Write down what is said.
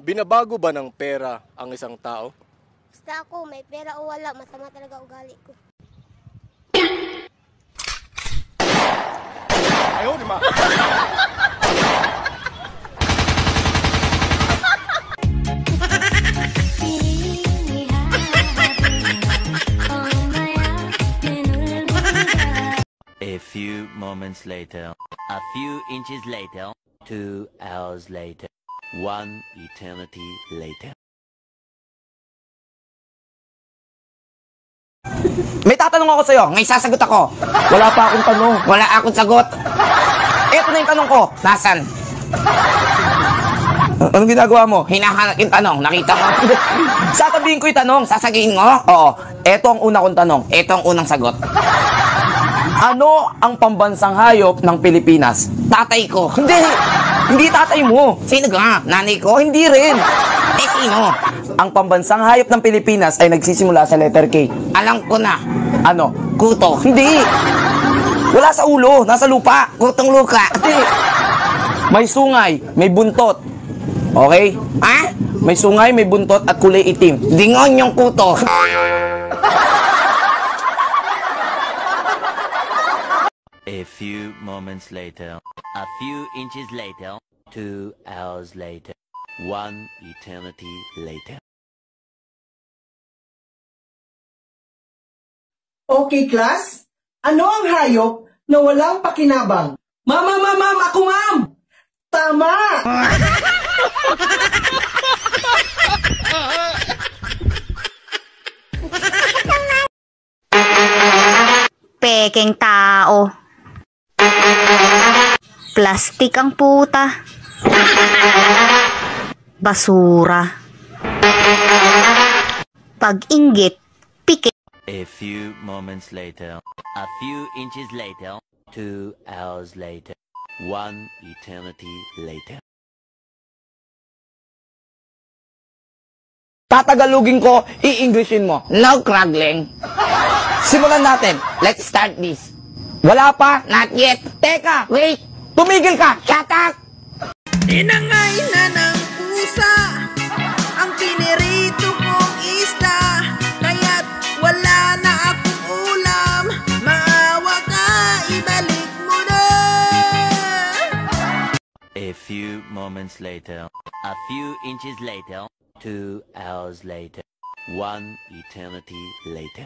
Binabago ba ng pera ang isang tao? Basta ako, may pera o wala, masama talaga ugali ko. Ayaw, di ma. A few moments later, a few inches later, 2 hours later, 1 eternity later. May tatanong ako sa'yo, ngayon sasagot ako. Wala pa akong tanong. Wala akong sagot. Ito na yung tanong ko. Nasaan? Anong ginagawa mo? Hinahanap yung tanong. Nakita mo? Sasabihin ko yung tanong. Sasagihin mo? Oo. Ito ang una kong tanong. Ito ang unang sagot. Ano ang pambansang hayop ng Pilipinas? Tatay ko. Hindi. Hindi tatay mo. Sino ka? Nanay ko? Hindi rin. Eh, sino? Ang pambansang hayop ng Pilipinas ay nagsisimula sa letter K. Alam ko na. Ano? Kuto. Hindi. Wala sa ulo. Nasa lupa. Kutong luka. Hindi. May sungay. May buntot. Okay? Ha? May sungay, may buntot at kulay itim. Dingon yung kuto. A few moments later, a few inches later, 2 hours later, 1 eternity later. Okay, class? Ano ang hayop na walang pakinabang? Mama, ako ma'am! Tama! Pekeng tao. Plastik ang puta. Basura. Pag-inggit, pikit. A few moments later, a few inches later, 2 hours later, 1 eternity later. Tatagalugin ko, i-Englishin mo. No craggling. Simulan natin. Let's start this. Wala pa? Not yet. Teka, wait. Tumigil ka. Shut up. Tinangay na ng pusa ang pinirito kong isda, kaya't wala na akong ulam. Maawa ka, ibalik mo na. A few moments later, a few inches later, 2 hours later, 1 eternity later.